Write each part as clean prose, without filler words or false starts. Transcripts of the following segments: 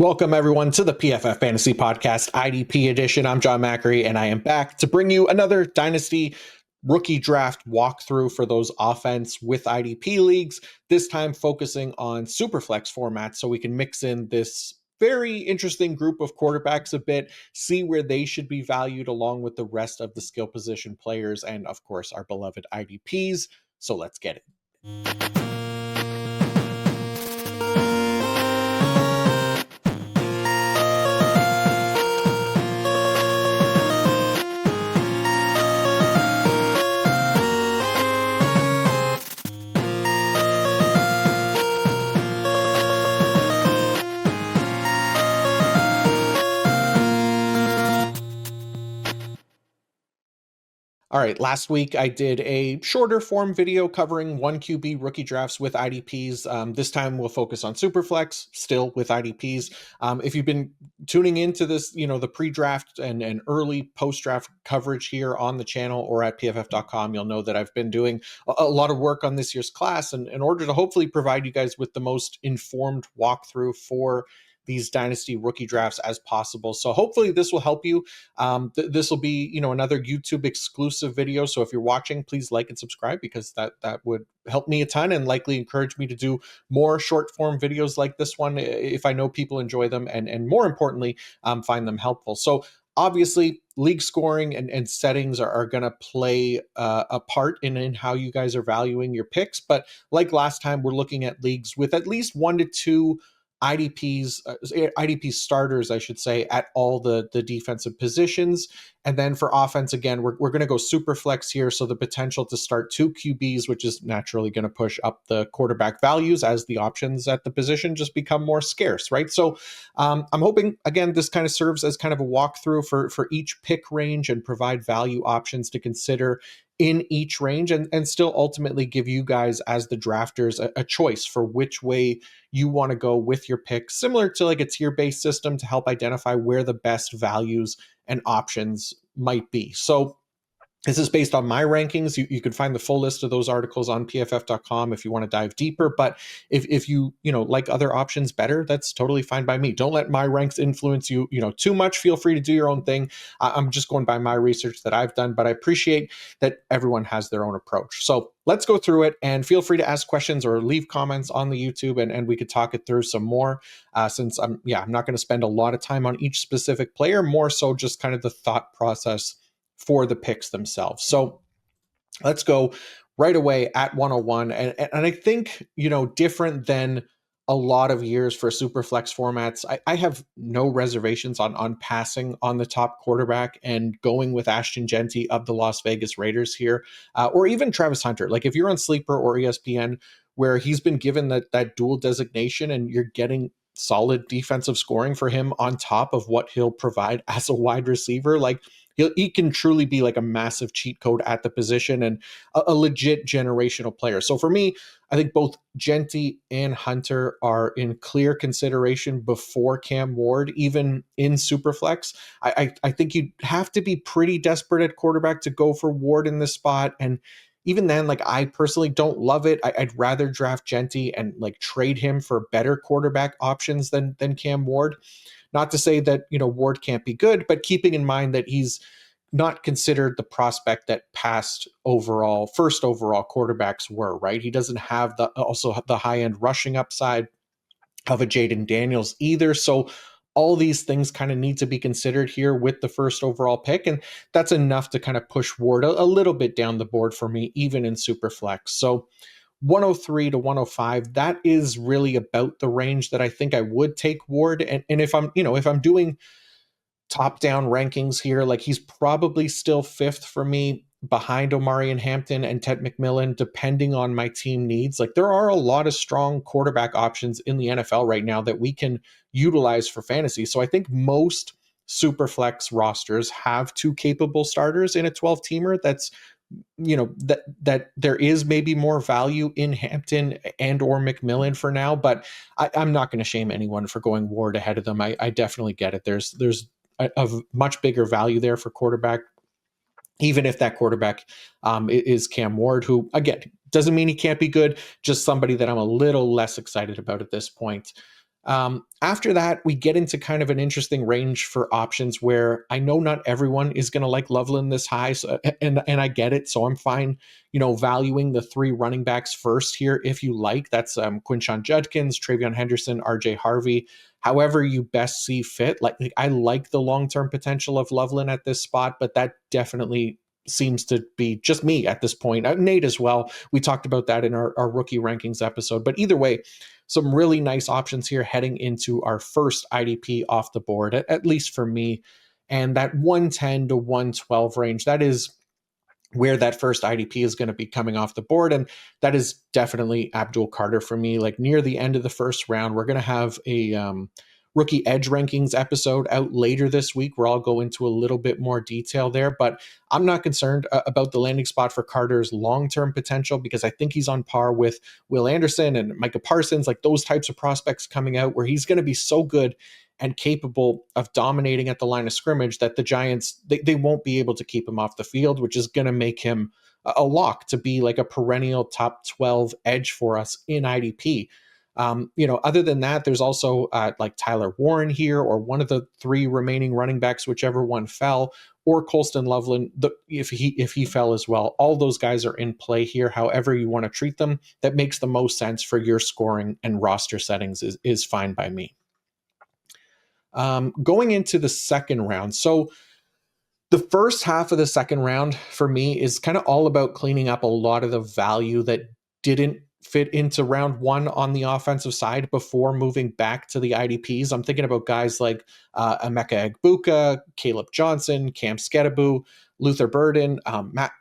Welcome, everyone, to the PFF Fantasy Podcast IDP edition. I'm John Macri, and I am back to bring you another Dynasty rookie draft walkthrough for those offense with IDP leagues, this time focusing on Superflex formats so we can mix in this very interesting group of quarterbacks a bit, see where they should be valued along with the rest of the skill position players and, of course, our beloved IDPs. So let's get it. All right, last week I did a shorter form video covering 1QB rookie drafts with IDPs. This time we'll focus on Superflex, still with IDPs. If you've been tuning into this, the pre-draft and early post-draft coverage here on the channel or at pff.com, you'll know that I've been doing a lot of work on this year's class and in order to hopefully provide you guys with the most informed walkthrough for these dynasty rookie drafts as possible. So hopefully this will help you. This will be, another YouTube exclusive video. So if you're watching, please like and subscribe because that would help me a ton and likely encourage me to do more short form videos like this one if I know people enjoy them and more importantly, find them helpful. So obviously, league scoring and settings are going to play a part in how you guys are valuing your picks. But like last time, we're looking at leagues with at least 1 to 2 IDP starters, I should say, at all the defensive positions. And then for offense, again, we're going to go super flex here. So the potential to start 2 QBs, which is naturally going to push up the quarterback values as the options at the position just become more scarce, right? So I'm hoping, again, this kind of serves as kind of a walkthrough for each pick range and provide value options to consider in each range and still ultimately give you guys as the drafters a choice for which way you want to go with your picks, similar to like a tier-based system to help identify where the best values and options might be. So this is based on my rankings. You can find the full list of those articles on pff.com if you want to dive deeper. But if you like other options better, that's totally fine by me. Don't let my ranks influence you too much. Feel free to do your own thing. I'm just going by my research that I've done, but I appreciate that everyone has their own approach. So let's go through it and feel free to ask questions or leave comments on the YouTube and we could talk it through some more since I'm not going to spend a lot of time on each specific player, more so just kind of the thought process for the picks themselves. So let's go right away at 101. And I think, different than a lot of years for super flex formats, I have no reservations on passing on the top quarterback and going with Ashton Genty of the Las Vegas Raiders here, or even Travis Hunter. Like if you're on Sleeper or ESPN, where he's been given that dual designation and you're getting solid defensive scoring for him on top of what he'll provide as a wide receiver, like he can truly be like a massive cheat code at the position and a legit generational player. So for me, I think both Genty and Hunter are in clear consideration before Cam Ward, even in Superflex. I think you'd have to be pretty desperate at quarterback to go for Ward in this spot. And even then, like I personally don't love it. I'd rather draft Genty and like trade him for better quarterback options than Cam Ward. Not to say that, Ward can't be good, but keeping in mind that he's not considered the prospect that first overall quarterbacks were, right? He doesn't have the high end rushing upside of a Jaden Daniels either. So all these things kind of need to be considered here with the first overall pick. And that's enough to kind of push Ward a little bit down the board for me, even in Superflex. So 103 to 105, that is really about the range that I think I would take Ward. And if I'm doing top down rankings here, like he's probably still 5th for me behind Omarion Hampton and Ted McMillan, depending on my team needs. Like there are a lot of strong quarterback options in the NFL right now that we can utilize for fantasy. So I think most Superflex rosters have 2 capable starters in a 12-teamer that's that there is maybe more value in Hampton and or McMillan for now, but I'm not going to shame anyone for going Ward ahead of them. I definitely get it. There's a much bigger value there for quarterback, even if that quarterback is Cam Ward, who again doesn't mean he can't be good, just somebody that I'm a little less excited about at this point. After that, we get into kind of an interesting range for options where I know not everyone is going to like Loveland this high, so, and I get it, so I'm fine, valuing the three running backs first here if you like. That's Quinshon Judkins, Travion Henderson, RJ Harvey. However you best see fit. Like I like the long term potential of Loveland at this spot, but that definitely seems to be just me at this point. Nate as well. We talked about that in our rookie rankings episode. But either way, some really nice options here heading into our first IDP off the board, at least for me. And that 110 to 112 range, that is where that first IDP is going to be coming off the board. And that is definitely Abdul Carter for me. Like near the end of the first round, we're going to have a rookie edge rankings episode out later this week where I'll go into a little bit more detail there. But I'm not concerned about the landing spot for Carter's long-term potential because I think he's on par with Will Anderson and Micah Parsons, like those types of prospects coming out where he's going to be so good and capable of dominating at the line of scrimmage that the Giants, they won't be able to keep him off the field, which is going to make him a lock to be like a perennial top 12 edge for us in IDP. Other than that, there's also like Tyler Warren here, or one of the three remaining running backs, whichever one fell, or Colston Loveland, if he fell as well. All those guys are in play here. However you want to treat them, that makes the most sense for your scoring and roster settings is fine by me. Going into the second round. So the first half of the second round for me is kind of all about cleaning up a lot of the value that didn't fit into round one on the offensive side before moving back to the IDPs. I'm thinking about guys like Emeka Egbuka, Caleb Johnson, Cam Skedabu, Luther Burden,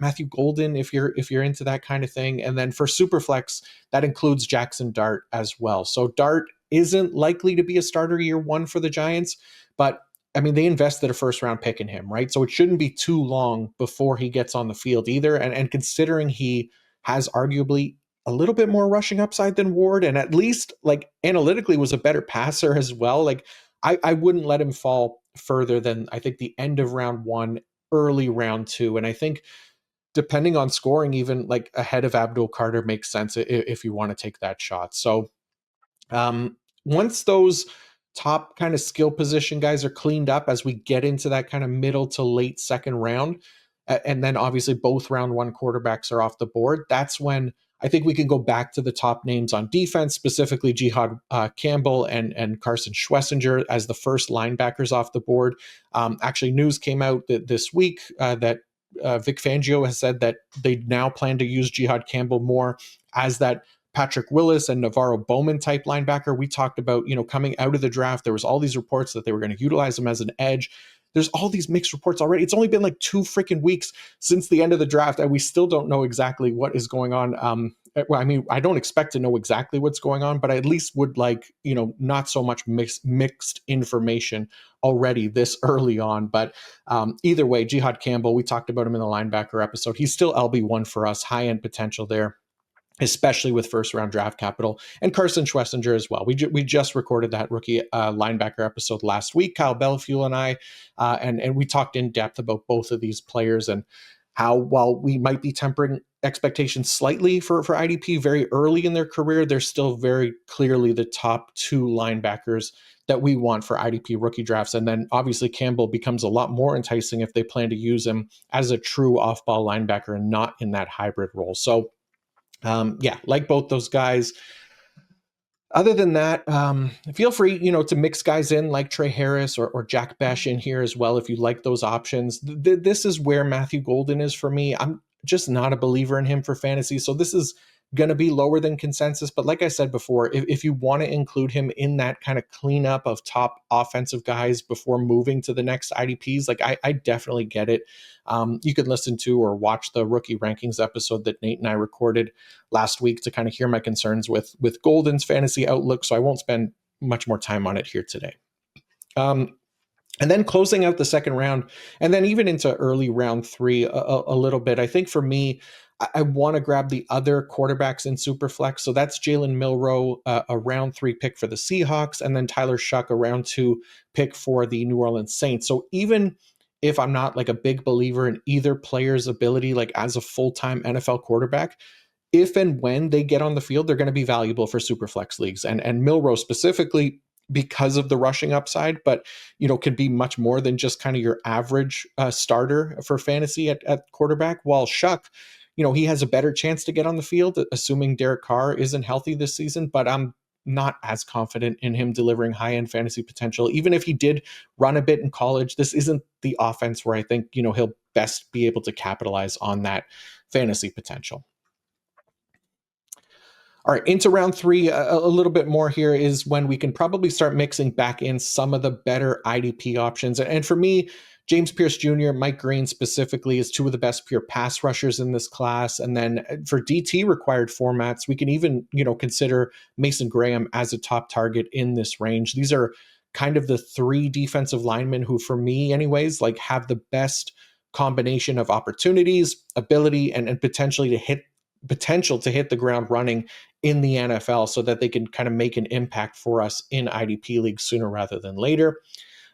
Matthew Golden, if you're into that kind of thing. And then for Superflex, that includes Jackson Dart as well. So Dart isn't likely to be a starter year one for the Giants, but I mean, they invested a first round pick in him, right? So it shouldn't be too long before he gets on the field either. And considering he has arguably a little bit more rushing upside than Ward, and at least like analytically was a better passer as well, like I wouldn't let him fall further than I think the end of round one, early round two. And I think depending on scoring, even like ahead of Abdul Carter makes sense if you want to take that shot. So once those top kind of skill position guys are cleaned up as we get into that kind of middle to late second round, and then obviously both round one quarterbacks are off the board, that's when I think we can go back to the top names on defense, specifically Jihad Campbell and Carson Schwessinger as the first linebackers off the board. Actually, news came out this week that Vic Fangio has said that they now plan to use Jihad Campbell more as that Patrick Willis and Navarro Bowman type linebacker. We talked about, coming out of the draft, there was all these reports that they were going to utilize him as an edge. There's all these mixed reports already. It's only been like 2 freaking weeks since the end of the draft, and we still don't know exactly what is going on. Well, I mean, I don't expect to know exactly what's going on, but I at least would like, not so much mixed information already this early on. But either way, Jihad Campbell, we talked about him in the linebacker episode. He's still LB1 for us, high-end potential there, especially with first round draft capital. And Carson Schwessinger as well. We just recorded that rookie linebacker episode last week, Kyle Bellefuel and I, and we talked in depth about both of these players and how, while we might be tempering expectations slightly for IDP very early in their career, they're still very clearly the top 2 linebackers that we want for IDP rookie drafts. And then obviously Campbell becomes a lot more enticing if they plan to use him as a true off-ball linebacker and not in that hybrid role. So like both those guys. Other than that, feel free, to mix guys in like Trey Harris or Jack Besh in here as well if you like those options. This is where Matthew Golden is for me. I'm just not a believer in him for fantasy, so this is going to be lower than consensus. But like I said before, if you want to include him in that kind of cleanup of top offensive guys before moving to the next IDPs, like I definitely get it. You could listen to or watch the rookie rankings episode that Nate and I recorded last week to kind of hear my concerns with Golden's fantasy outlook. So I won't spend much more time on it here today. And then closing out the second round, and then even into early round 3 a little bit, I think for me, I want to grab the other quarterbacks in Superflex. So that's Jalen Milroe, a round 3 pick for the Seahawks, and then Tyler Shuck, a round 2 pick for the New Orleans Saints. So even if I'm not like a big believer in either player's ability, like as a full-time NFL quarterback, if and when they get on the field, they're going to be valuable for Superflex leagues. And Milroe specifically, because of the rushing upside, but can be much more than just kind of your average starter for fantasy at quarterback. While Shuck, he has a better chance to get on the field, assuming Derek Carr isn't healthy this season. But I'm not as confident in him delivering high end fantasy potential. Even if he did run a bit in college, this isn't the offense where I think he'll best be able to capitalize on that fantasy potential. All right, into round three, a little bit more here is when we can probably start mixing back in some of the better IDP options. And for me, James Pierce Jr., Mike Green specifically, is two of the best pure pass rushers in this class. And then for DT required formats, we can even, consider Mason Graham as a top target in this range. These are kind of the three defensive linemen who, for me anyways, like have the best combination of opportunities, ability, and potential to hit the ground running in the NFL so that they can kind of make an impact for us in IDP leagues sooner rather than later.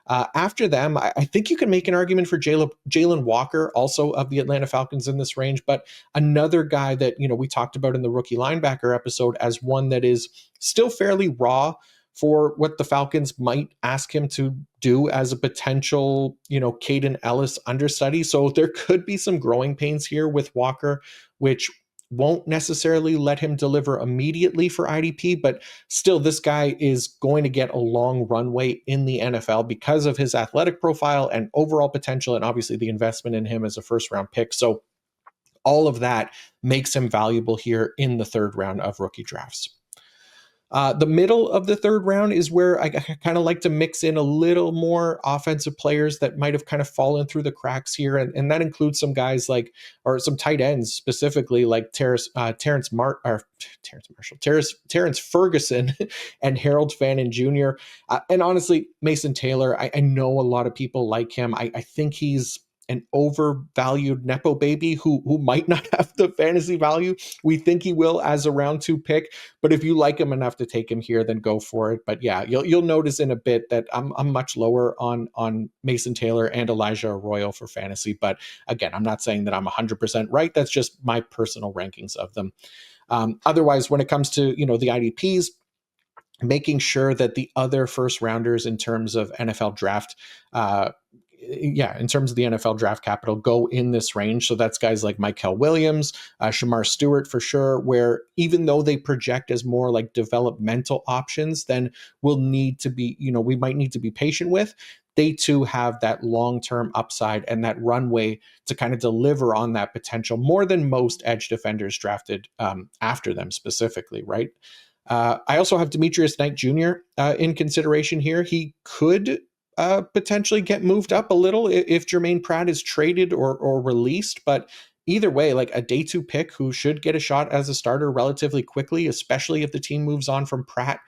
After them, I think you can make an argument for Jalen Walker, also of the Atlanta Falcons in this range, but another guy that, we talked about in the rookie linebacker episode as one that is still fairly raw for what the Falcons might ask him to do as a potential, Caden Ellis understudy. So there could be some growing pains here with Walker, which won't necessarily let him deliver immediately for IDP, but still this guy is going to get a long runway in the NFL because of his athletic profile and overall potential, and obviously the investment in him as a first round pick. So all of that makes him valuable here in the third round of rookie drafts. The middle of the third round is where I kind of like to mix in a little more offensive players that might have kind of fallen through the cracks here. And that includes some guys or some tight ends specifically, like Terrence Ferguson and Harold Fannin Jr. And honestly, Mason Taylor, I know a lot of people like him. I think he's an overvalued Nepo baby who might not have the fantasy value we think he will as a round 2 pick. But if you like him enough to take him here, then go for it. But yeah, you'll notice in a bit that I'm much lower on Mason Taylor and Elijah Arroyo for fantasy. But again, I'm not saying that I'm 100% right. That's just my personal rankings of them. Otherwise, when it comes to the IDPs, making sure that the other first rounders in terms of NFL draft in terms of the NFL draft capital, go in this range. So that's guys like Mykel Williams, Shamar Stewart for sure, where even though they project as more like developmental options, then we might need to be patient with. They too have that long-term upside and that runway to kind of deliver on that potential more than most edge defenders drafted after them specifically, right? I also have Demetrius Knight Jr. In consideration here. He could potentially get moved up a little if Jermaine Pratt is traded or released. But either way, like a day 2 pick who should get a shot as a starter relatively quickly, especially if the team moves on from Pratt.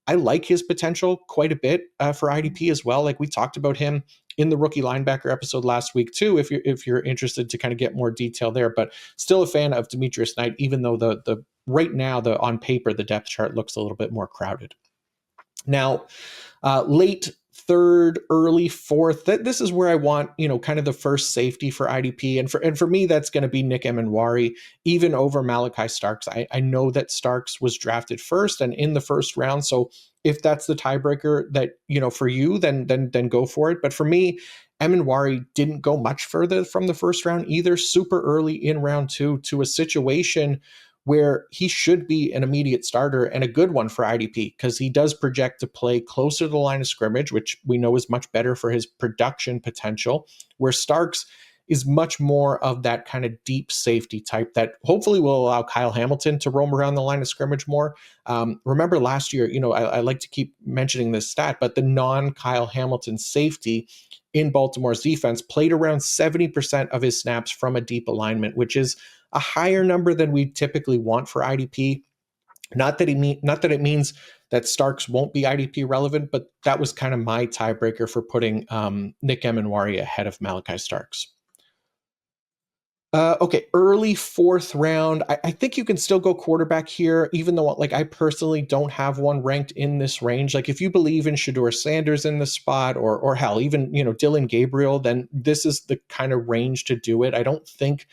I like his potential quite a bit for IDP as well. Like we talked about him in the rookie linebacker episode last week too, if you're interested to kind of get more detail there. But still a fan of Demetrius Knight, even though the right now on paper the depth chart looks a little bit more crowded. Now, late third, early fourth, this is where I want, kind of the first safety for IDP. And for me, that's going to be Nick Emenwari, even over Malachi Starks. I know that Starks was drafted first and in the first round. So if that's the tiebreaker that, for you, then go for it. But for me, Emenwari didn't go much further from the first round either, super early in round 2 to a situation where he should be an immediate starter and a good one for IDP because he does project to play closer to the line of scrimmage, which we know is much better for his production potential, where Starks is much more of that kind of deep safety type that hopefully will allow Kyle Hamilton to roam around the line of scrimmage more. Remember last year, I like to keep mentioning this stat, but the non-Kyle Hamilton safety in Baltimore's defense played around 70% of his snaps from a deep alignment, which is a higher number than we typically want for IDP. Not that it means that Starks won't be IDP relevant, but that was kind of my tiebreaker for putting Nick Emenwari ahead of Malachi Starks. Okay, early fourth round. I think you can still go quarterback here, even though I personally don't have one ranked in this range. Like if you believe in Shedeur Sanders in the spot or hell, even Dylan Gabriel, then this is the kind of range to do it. I don't think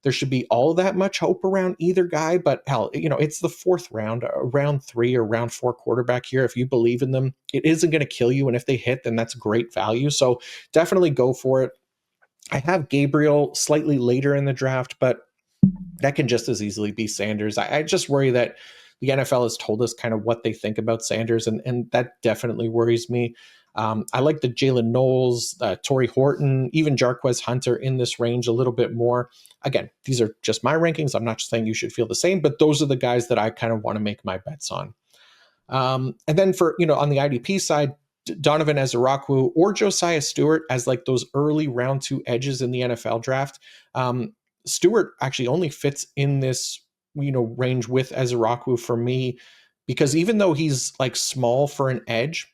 there should be all that much hope around either guy. But hell, it's the fourth round, round 3 or round 4 quarterback here. If you believe in them, it isn't going to kill you. And if they hit, then that's great value. So definitely go for it. I have Gabriel slightly later in the draft, but that can just as easily be Sanders. I just worry that the NFL has told us kind of what they think about Sanders, and that definitely worries me. I like the Jalen Knowles, Torrey Horton, even Jarquez Hunter in this range a little bit more. Again, these are just my rankings. I'm not saying you should feel the same, but those are the guys that I kind of want to make my bets on. And then for, on the IDP side, Donovan Ezeurakwu or Josiah Stewart as like those early round 2 edges in the NFL draft. Stewart actually only fits in this, range with Ezeurakwu for me, because even though he's like small for an edge,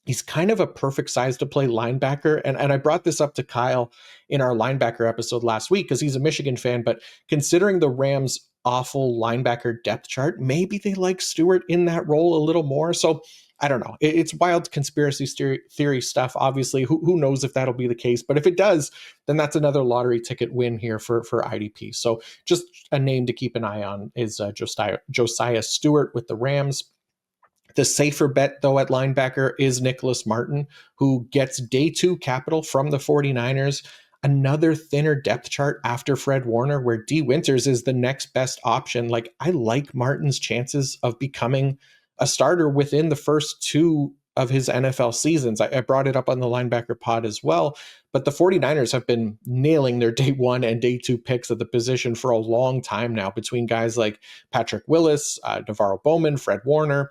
he's kind of a perfect size to play linebacker. And I brought this up to Kyle in our linebacker episode last week because he's a Michigan fan, but considering the Rams' awful linebacker depth chart, maybe they like Stewart in that role a little more. So I don't know. It's wild conspiracy theory stuff. Obviously, who knows if that'll be the case? But if it does, then that's another lottery ticket win here for IDP. So just a name to keep an eye on is Josiah Stewart with the Rams. The safer bet, though, at linebacker is Nicholas Martin, who gets day 2 capital from the 49ers. Another thinner depth chart after Fred Warner, where D Winters is the next best option. Like, I like Martin's chances of becoming a starter within the first 2 of his NFL seasons. I brought it up on the linebacker pod as well, but the 49ers have been nailing their day 1 and day 2 picks at the position for a long time now, between guys like Patrick Willis, Navarro Bowman, Fred Warner,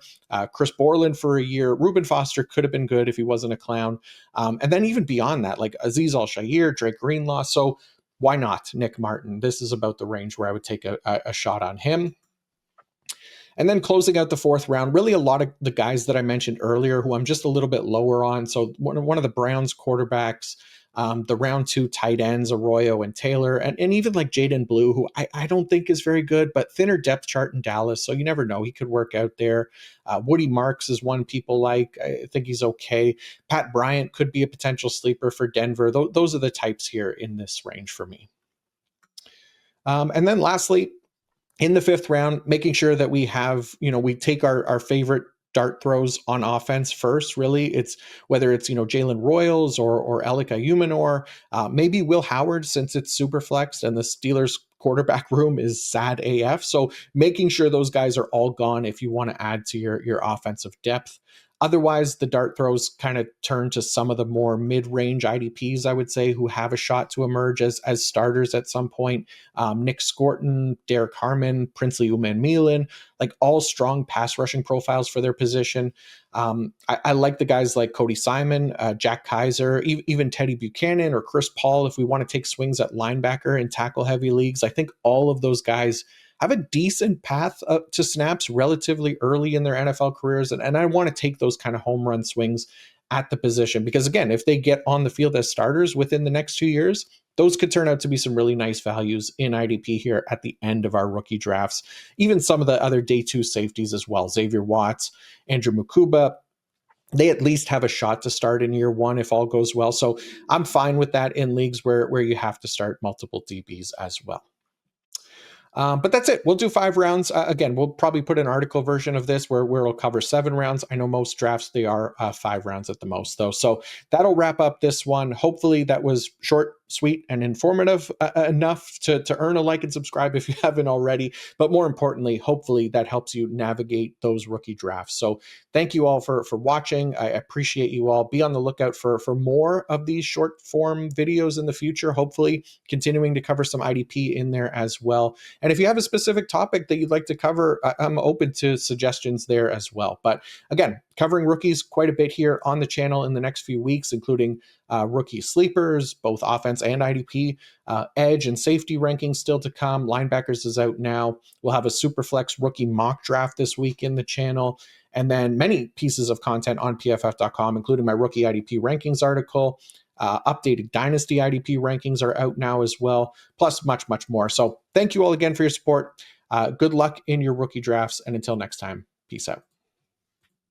Chris Borland for a year. Reuben Foster could have been good if he wasn't a clown. And then even beyond that, like Azeez Al-Shaair, Drake Greenlaw. So why not Nick Martin? This is about the range where I would take a shot on him. And then closing out the 4th round, really a lot of the guys that I mentioned earlier who I'm just a little bit lower on. So one of the Browns quarterbacks, the round 2 tight ends, Arroyo and Taylor, and even like Jaden Blue, who I don't think is very good, but thinner depth chart in Dallas. So you never know. He could work out there. Woody Marks is one people like. I think he's okay. Pat Bryant could be a potential sleeper for Denver. Those are the types here in this range for me. And then lastly, in the 5th round, making sure that we have, we take our favorite dart throws on offense first. Really, it's whether it's, Jalen Royals or Alec Ayumanor, maybe Will Howard, since it's Superflex and the Steelers quarterback room is sad AF. So making sure those guys are all gone if you want to add to your offensive depth. Otherwise, the dart throws kind of turn to some of the more mid-range IDPs, I would say, who have a shot to emerge as starters at some point. Nick Scorton, Derek Harmon, Princely Umanmielen, like all strong pass rushing profiles for their position. I like the guys like Cody Simon, Jack Kaiser, even Teddy Buchanan or Chris Paul, if we want to take swings at linebacker in tackle-heavy leagues. I think all of those guys have a decent path up to snaps relatively early in their NFL careers. And I want to take those kind of home run swings at the position, because again, if they get on the field as starters within the next 2 years, those could turn out to be some really nice values in IDP here at the end of our rookie drafts. Even some of the other day 2 safeties as well, Xavier Watts, Andrew Mukuba, they at least have a shot to start in year 1 if all goes well. So I'm fine with that in leagues where you have to start multiple DBs as well. But that's it. We'll do 5 rounds. Again, we'll probably put an article version of this where we'll cover 7 rounds. I know most drafts, they are 5 rounds at the most, though. So that'll wrap up this one. Hopefully that was short, sweet, and informative enough to earn a like and subscribe if you haven't already. But more importantly, hopefully that helps you navigate those rookie drafts. So thank you all for watching. I appreciate you all. Be on the lookout for more of these short form videos in the future, hopefully continuing to cover some IDP in there as well. And if you have a specific topic that you'd like to cover, I'm open to suggestions there as well. But again, covering rookies quite a bit here on the channel in the next few weeks, including rookie sleepers, both offense and IDP, edge and safety rankings still to come. Linebackers is out now. We'll have a Superflex rookie mock draft this week in the channel. And then many pieces of content on pff.com, including my rookie IDP rankings article. Updated Dynasty IDP rankings are out now as well, plus much, much more. So thank you all again for your support. Good luck in your rookie drafts. And until next time, peace out.